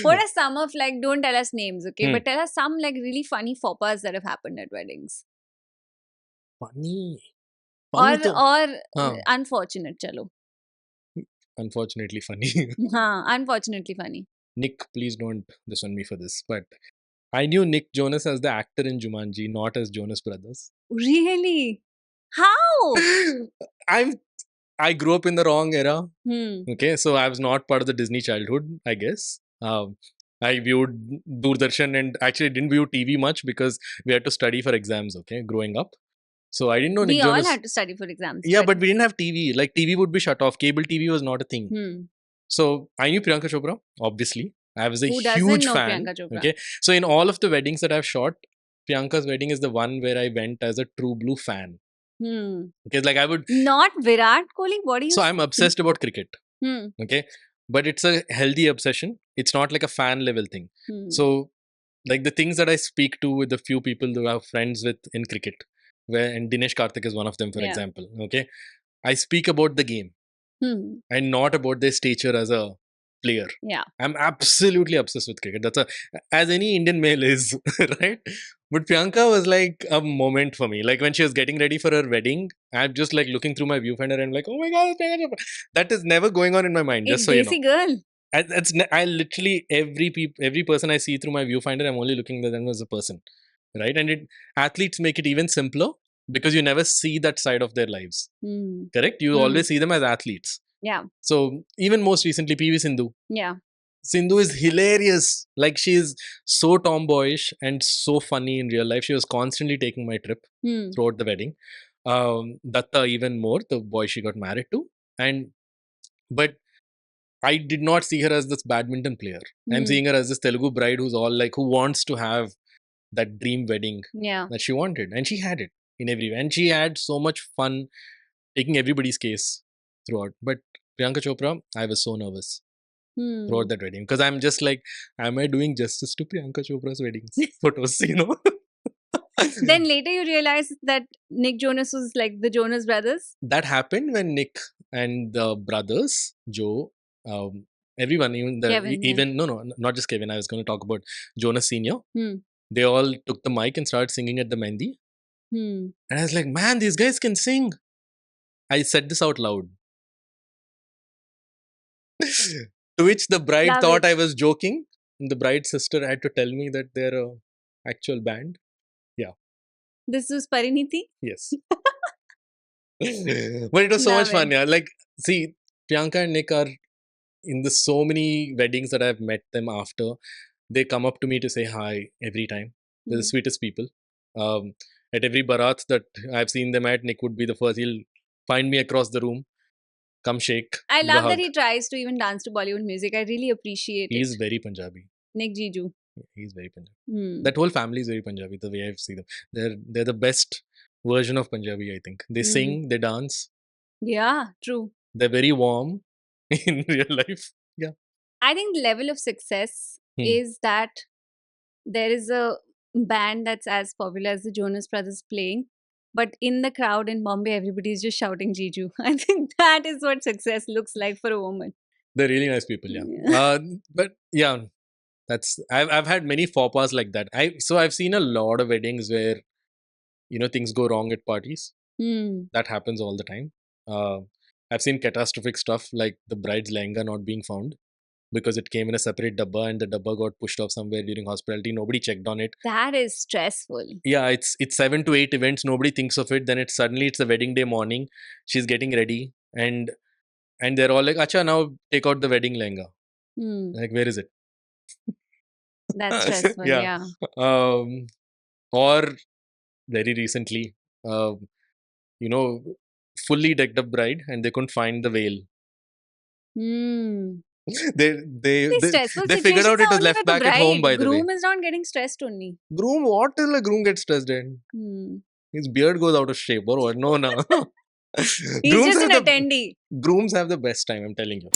What are some of like, don't tell us names, okay? Hmm. But tell us some like really funny faux pas that have happened at weddings. Funny. Or Funny to. unfortunate, chalo. Unfortunately funny. Unfortunately funny. Nick, please don't disown me for this, but I knew Nick Jonas as the actor in Jumanji, not as Jonas Brothers. Really? How? I grew up in the wrong era. Hmm. Okay, so I was not part of the Disney childhood, I guess. I viewed Doordarshan and actually didn't view TV much because we had to study for exams, okay, growing up. So I didn't know Nick We all Jonas. had to study for exams. Yeah, but we didn't have TV. Like TV would be shut off. Cable TV was not a thing. Hmm. So I knew Priyanka Chopra, obviously. I was a Who doesn't huge know fan. Priyanka Chopra? Okay. So in all of the weddings that I've shot, Priyanka's wedding is the one where I went as a true blue fan. Hmm. Okay, like I would. Not Virat Kohli. What do you? So I'm obsessed about cricket. Hmm. Okay, but it's a healthy obsession. It's not like a fan level thing. Hmm. So, like the things that I speak to with the few people who I have friends with in cricket, where and Dinesh Karthik is one of them, for Yeah. example. Okay, I speak about the game Hmm. and not about their stature as a player. Yeah. I'm absolutely obsessed with cricket. That's as any Indian male is, right? But Priyanka was like a moment for me. Like when she was getting ready for her wedding, I'm just like looking through my viewfinder and like, oh my god, Priyanka Chopra. That is never going on in my mind. Just It's so you know, Desi girl. I literally every person I see through my viewfinder, I'm only looking at them as a person, right? And athletes make it even simpler because you never see that side of their lives. Hmm. Correct? You always see them as athletes. Yeah. So even most recently, PV Sindhu. Yeah. Sindhu is hilarious. Like she is so tomboyish and so funny in real life. She was constantly taking my trip Hmm. throughout the wedding. Datta even more, the boy she got married to. But I did not see her as this badminton player. I'm Hmm. seeing her as this Telugu bride who wants to have that dream wedding Yeah. that she wanted. And she had it in every way. And she had so much fun taking everybody's case throughout. But Priyanka Chopra, I was so nervous Hmm. throughout that wedding because I'm just like, am I doing justice to Priyanka Chopra's weddings photos? Then later you realize that Nick Jonas was like the Jonas Brothers. That happened when Nick and the brothers, Joe, everyone, Kevin, no, not just Kevin. I was going to talk about Jonas Senior. Hmm. They all took the mic and started singing at the Mehndi. Hmm. And I was like, man, these guys can sing. I said this out loud. To which the bride Love thought it. I was joking. And the bride's sister had to tell me that they're a actual band. This was Pariniti. Yes. But it was so Love much fun. it. Yeah. Like, see, Priyanka and Nick are in the so many weddings that I've met them after. They come up to me to say hi every time. They're the Hmm. sweetest people. At every barat that I've seen them at, Nick would be the first. He'll find me across the room, come shake. I give a love that hug. he tries to even dance to Bollywood music. I really appreciate He's it. very Punjabi. Nick Jiju. He's very Punjabi. Hmm. That whole family is very Punjabi. The way I've seen them, they're the best version of Punjabi. I think they sing, they dance. Yeah, true. They're very warm in real life. Yeah. I think the level of success Hmm. is that there is a band that's as popular as the Jonas Brothers playing, but in the crowd in Bombay, everybody is just shouting Jiju. I think that is what success looks like for a woman. They're really nice people. Yeah. But yeah, I've had many faux pas like that. I've seen a lot of weddings where things go wrong at parties. Hmm. That happens all the time. I've seen catastrophic stuff like the bride's lehenga not being found because it came in a separate dabba and the dabba got pushed off somewhere during hospitality. Nobody checked on it. That is stressful. Yeah, it's 7 to 8 events. Nobody thinks of it. Then it's the wedding day morning. She's getting ready and they're all like, "Acha, now take out the wedding lehenga." Hmm. Like, where is it? That's stressful. Yeah. Yeah. Or very recently, fully decked up bride and they couldn't find the veil. Hmm. they These stressful they figured out situations it are was only left for the back at home, by bride. the way. Groom is not getting stressed only. Groom, what till a groom gets stressed in? Hmm. His beard goes out of shape or what? No. He's just an attendee. Grooms have the best time, I'm telling you.